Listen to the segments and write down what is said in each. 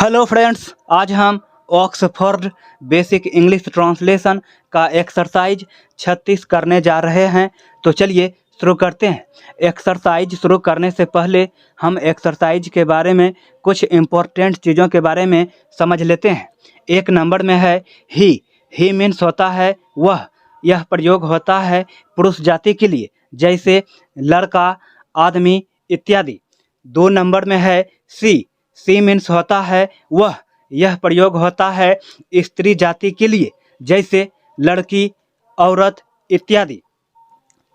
Hello friends, आज हम Oxford basic English translation का एक्सरसाइज 36 करने जा रहे हैं। तो चलिए शुरू करते हैं। एक्सरसाइज शुरू करने से पहले हम एक्सरसाइज के बारे में कुछ इम्पोर्टेंट चीज़ों के बारे में समझ लेते हैं। एक नंबर में है ही मीन्स होता है वह। यह प्रयोग होता है पुरुष जाति के लिए, जैसे लड़का, आदमी इत्यादि। 2 नंबर में है सी मीन्स होता है वह। यह प्रयोग होता है स्त्री जाति के लिए, जैसे लड़की, औरत इत्यादि।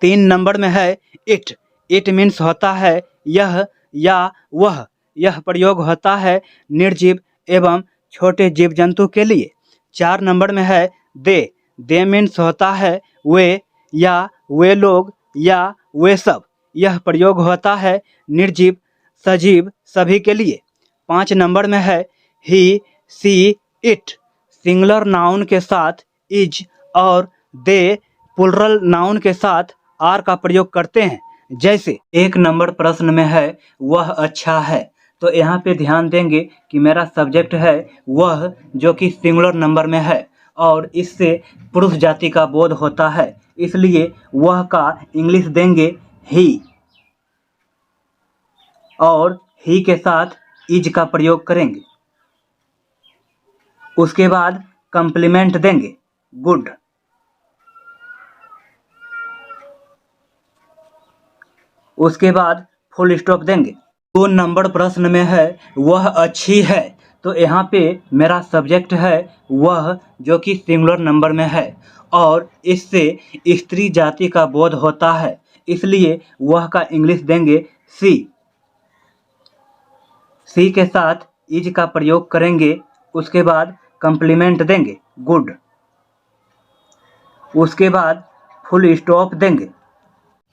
3 नंबर में है इट मीन्स होता है यह या वह। यह प्रयोग होता है निर्जीव एवं छोटे जीव जंतु के लिए। 4 नंबर में है दे मीन्स होता है वे या वे लोग या वे सब। यह प्रयोग होता है निर्जीव, सजीव सभी के लिए। 5 नंबर में है ही, सी, इट। सिंगुलर नाउन के साथ इज और दे प्लुरल नाउन के साथ आर का प्रयोग करते हैं। जैसे 1 नंबर प्रश्न में है वह अच्छा है, तो यहाँ पे ध्यान देंगे कि मेरा सब्जेक्ट है वह, जो कि सिंगुलर नंबर में है और इससे पुरुष जाति का बोध होता है, इसलिए वह का इंग्लिश देंगे ही और ही के साथ इज का प्रयोग करेंगे। उसके बाद कम्प्लीमेंट देंगे गुड। उसके बाद फुल स्टॉप देंगे। 2 नंबर प्रश्न में है वह अच्छी है, तो यहाँ पे मेरा सब्जेक्ट है वह, जो कि सिंगुलर नंबर में है और इससे स्त्री जाति का बोध होता है, इसलिए वह का इंग्लिश देंगे सी के साथ इज का प्रयोग करेंगे। उसके बाद कम्प्लीमेंट देंगे गुड। उसके बाद फुल स्टॉप देंगे।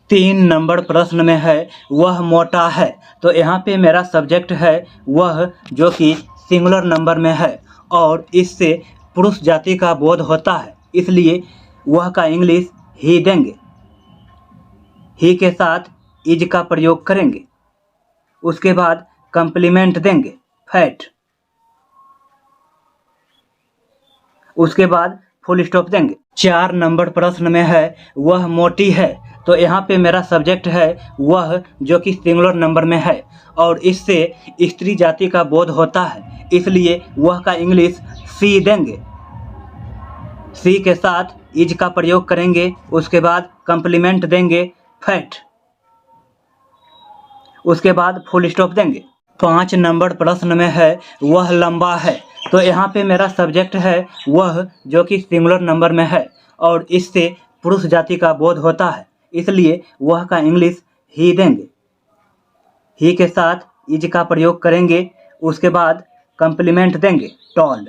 3 नंबर प्रश्न में है वह मोटा है, तो यहाँ पे मेरा सब्जेक्ट है वह, जो कि सिंगुलर नंबर में है और इससे पुरुष जाति का बोध होता है, इसलिए वह का इंग्लिश ही देंगे। ही के साथ इज का प्रयोग करेंगे। उसके बाद कम्प्लीमेंट देंगे फैट। उसके बाद फुल स्टॉप देंगे। 4 नंबर प्रश्न में है वह मोटी है, तो यहाँ पे मेरा सब्जेक्ट है वह, जो कि सिंगुलर नंबर में है और इससे स्त्री जाति का बोध होता है, इसलिए वह का इंग्लिश सी देंगे। सी के साथ इज का प्रयोग करेंगे। उसके बाद कम्प्लीमेंट देंगे फैट। उसके बाद फुल स्टॉप देंगे। 5 नंबर प्रश्न में है वह लंबा है, तो यहाँ पे मेरा सब्जेक्ट है वह, जो कि सिंगुलर नंबर में है और इससे पुरुष जाति का बोध होता है, इसलिए वह का इंग्लिश ही देंगे। ही के साथ इज का प्रयोग करेंगे। उसके बाद कम्प्लीमेंट देंगे टॉल।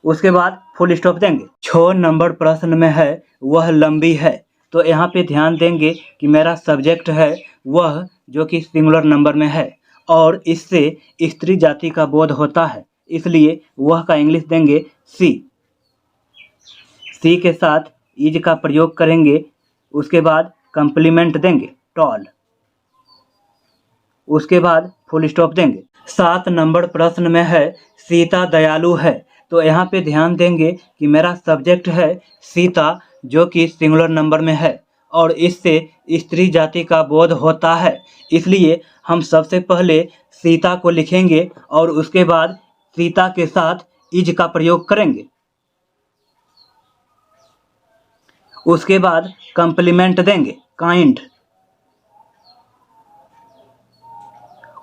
उसके बाद फुल स्टॉप देंगे। 6 नंबर प्रश्न में है वह लंबी है, तो यहाँ पे ध्यान देंगे कि मेरा सब्जेक्ट है वह, जो कि सिंगुलर नंबर में है और इससे स्त्री जाति का बोध होता है, इसलिए वह का इंग्लिश देंगे सी के साथ इज का प्रयोग करेंगे। उसके बाद कम्प्लीमेंट देंगे टॉल। उसके बाद फुल स्टॉप देंगे। 7 नंबर प्रश्न में है सीता दयालु है, तो यहाँ पे ध्यान देंगे कि मेरा सब्जेक्ट है सीता, जो कि सिंगुलर नंबर में है और इससे स्त्री जाति का बोध होता है, इसलिए हम सबसे पहले सीता को लिखेंगे और उसके बाद सीता के साथ इज का प्रयोग करेंगे। उसके बाद कम्प्लीमेंट देंगे काइंड।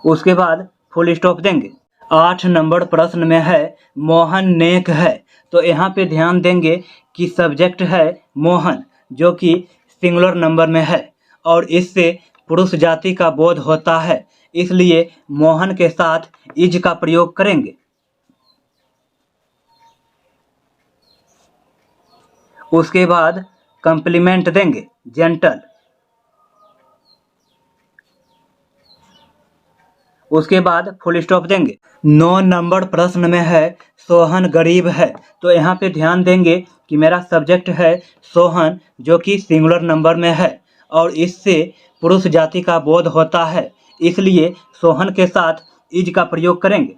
उसके बाद फुल स्टॉप देंगे। 8 नंबर प्रश्न में है मोहन नेक है, तो यहाँ पे ध्यान देंगे कि सब्जेक्ट है मोहन, जो कि सिंगुलर नंबर में है और इससे पुरुष जाति का बोध होता है, इसलिए मोहन के साथ इज का प्रयोग करेंगे। उसके बाद कम्प्लीमेंट देंगे जेंटल। उसके बाद फुल स्टॉप देंगे। 9 नंबर प्रश्न में है सोहन गरीब है, तो यहाँ पे ध्यान देंगे कि मेरा सब्जेक्ट है सोहन, जो कि सिंगुलर नंबर में है और इससे पुरुष जाति का बोध होता है, इसलिए सोहन के साथ इज का प्रयोग करेंगे।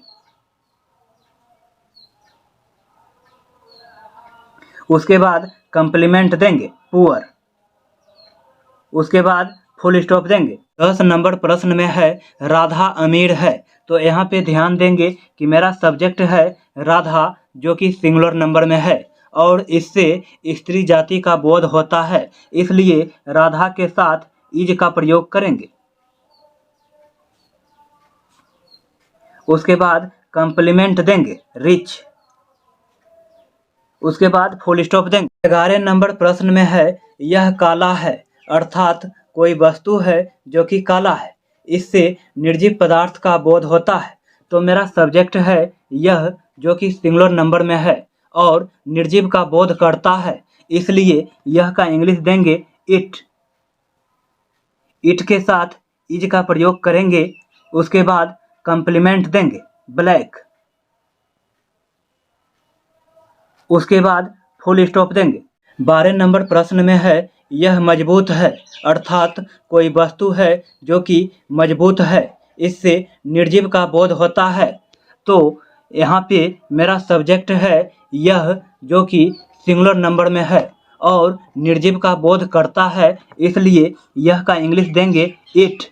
उसके बाद कंप्लीमेंट देंगे पुअर, उसके बाद फुल स्टॉप देंगे। 10 नंबर प्रश्न में है राधा अमीर है, तो यहाँ पे ध्यान देंगे कि मेरा सब्जेक्ट है राधा जो कि सिंगुलर नंबर में है और इससे स्त्री जाति का बोध होता है, इसलिए राधा के साथ इज का प्रयोग करेंगे। उसके बाद कंप्लीमेंट देंगे रिच, उसके बाद फुल स्टॉप देंगे। 11 नंबर प्रश्न में है यह काला है, अर्थात कोई वस्तु है जो कि काला है, इससे निर्जीव पदार्थ का बोध होता है, तो मेरा सब्जेक्ट है यह जो कि सिंगुलर नंबर में है और निर्जीव का बोध करता है, इसलिए यह का इंग्लिश देंगे इट। इट के साथ इज का प्रयोग करेंगे। उसके बाद कंप्लीमेंट देंगे ब्लैक, उसके बाद फुल स्टॉप देंगे। 12 नंबर प्रश्न में है यह मजबूत है, अर्थात कोई वस्तु है जो कि मजबूत है, इससे निर्जीव का बोध होता है, तो यहाँ पे मेरा सब्जेक्ट है यह जो कि सिंगुलर नंबर में है और निर्जीव का बोध करता है, इसलिए यह का इंग्लिश देंगे इट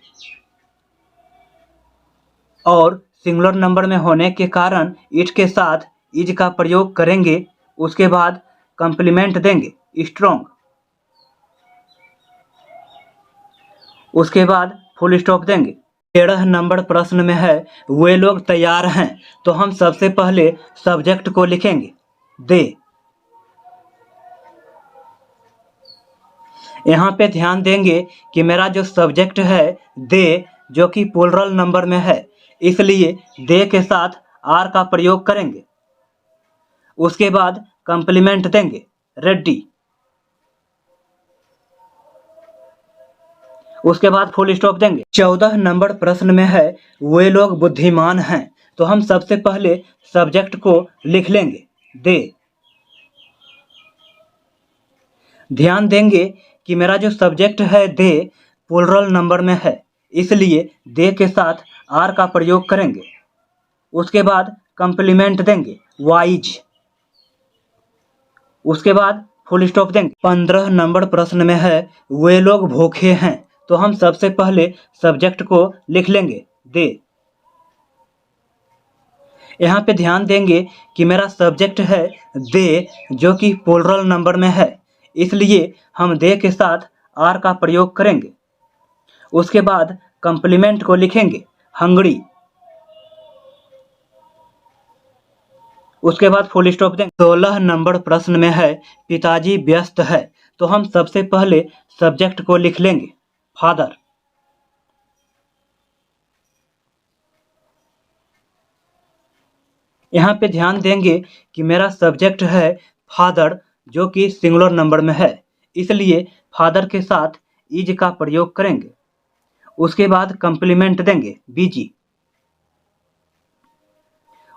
और सिंगुलर नंबर में होने के कारण इट के साथ इज का प्रयोग करेंगे। उसके बाद कंप्लीमेंट देंगे स्ट्रॉन्ग, उसके बाद फुल स्टॉप देंगे। 13 नंबर प्रश्न में है वे लोग तैयार हैं, तो हम सबसे पहले सब्जेक्ट को लिखेंगे दे। यहाँ पे ध्यान देंगे कि मेरा जो सब्जेक्ट है दे जो कि प्लूरल नंबर में है, इसलिए दे के साथ आर का प्रयोग करेंगे। उसके बाद कंप्लीमेंट देंगे रेडी, उसके बाद फुल स्टॉप देंगे। 14 नंबर प्रश्न में है वे लोग बुद्धिमान हैं, तो हम सबसे पहले सब्जेक्ट को लिख लेंगे दे। ध्यान देंगे कि मेरा जो सब्जेक्ट है दे प्लूरल नंबर में है, इसलिए दे के साथ आर का प्रयोग करेंगे। उसके बाद कंप्लीमेंट देंगे वाइज, उसके बाद फुल स्टॉप देंगे। 15 नंबर प्रश्न में है वे लोग भूखे हैं, तो हम सबसे पहले सब्जेक्ट को लिख लेंगे दे। यहाँ पे ध्यान देंगे कि मेरा सब्जेक्ट है दे जो कि प्लूरल नंबर में है, इसलिए हम दे के साथ आर का प्रयोग करेंगे। उसके बाद कंप्लीमेंट को लिखेंगे हंगरी, उसके बाद फुल स्टॉप देंगे। 16 नंबर प्रश्न में है पिताजी व्यस्त है, तो हम सबसे पहले सब्जेक्ट को लिख लेंगे फादर। यहाँ पे ध्यान देंगे कि मेरा सब्जेक्ट है फादर जो कि सिंगुलर नंबर में है, इसलिए फादर के साथ इज का प्रयोग करेंगे। उसके बाद कंप्लीमेंट देंगे बीजी,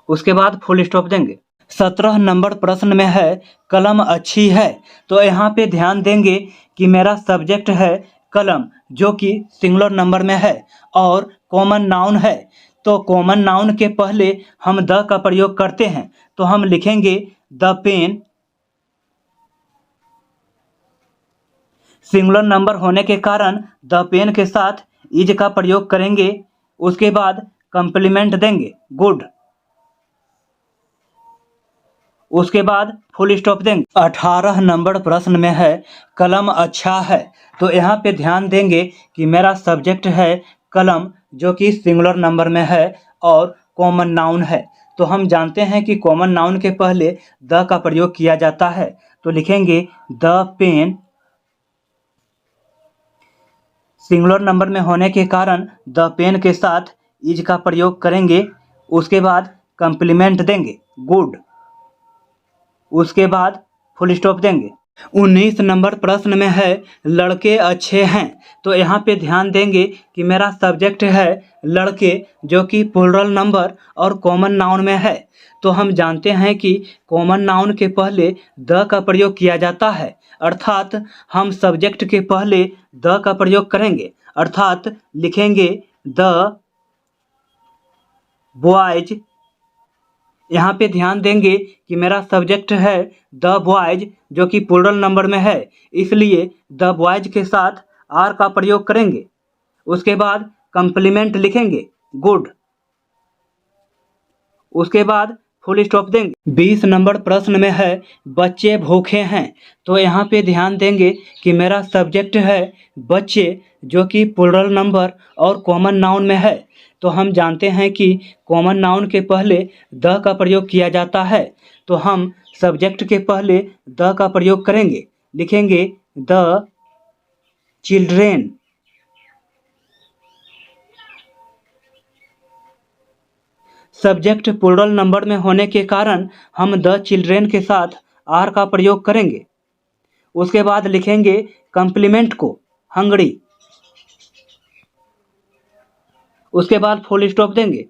उसके बाद फुल स्टॉप देंगे। 17 नंबर प्रश्न में है कलम अच्छी है, तो यहाँ पे ध्यान देंगे कि मेरा सब्जेक्ट है कलम जो कि सिंगुलर नंबर में है और कॉमन नाउन है, तो कॉमन नाउन के पहले हम द का प्रयोग करते हैं, तो हम लिखेंगे द पेन। सिंगुलर नंबर होने के कारण द पेन के साथ इज का प्रयोग करेंगे। उसके बाद कंप्लीमेंट देंगे गुड, उसके बाद फुल स्टॉप देंगे। 18 नंबर प्रश्न में है कलम अच्छा है, तो यहाँ पे ध्यान देंगे कि मेरा सब्जेक्ट है कलम जो कि सिंगुलर नंबर में है और कॉमन नाउन है, तो हम जानते हैं कि कॉमन नाउन के पहले द का प्रयोग किया जाता है, तो लिखेंगे द पेन। सिंगुलर नंबर में होने के कारण द पेन के साथ इज का प्रयोग करेंगे। उसके बाद कंप्लीमेंट देंगे गुड, उसके बाद फुल स्टॉप देंगे। 19 नंबर प्रश्न में है लड़के अच्छे हैं, तो यहाँ पे ध्यान देंगे कि मेरा सब्जेक्ट है लड़के जो कि प्लूरल नंबर और कॉमन नाउन में है, तो हम जानते हैं कि कॉमन नाउन के पहले द का प्रयोग किया जाता है, अर्थात हम सब्जेक्ट के पहले द का प्रयोग करेंगे, अर्थात लिखेंगे द बॉयज यहाँ पे ध्यान देंगे कि मेरा सब्जेक्ट है द बॉयज, जो कि प्लूरल नंबर में है, इसलिए द बॉयज के साथ आर का प्रयोग करेंगे। उसके बाद कंप्लीमेंट लिखेंगे गुड, उसके बाद फुल स्टॉप देंगे। 20 नंबर प्रश्न में है बच्चे भूखे हैं, तो यहाँ पे ध्यान देंगे कि मेरा सब्जेक्ट है बच्चे, जो कि प्लूरल नंबर और कॉमन नाउन में है। तो हम जानते हैं कि कॉमन नाउन के पहले द का प्रयोग किया जाता है, तो हम सब्जेक्ट के पहले द का प्रयोग करेंगे, लिखेंगे the children. Subject plural number में होने के कारण हम द चिल्ड्रेन के साथ आर का प्रयोग करेंगे। उसके बाद लिखेंगे कंप्लीमेंट को हंगरी, उसके बाद फुल स्टॉप देंगे।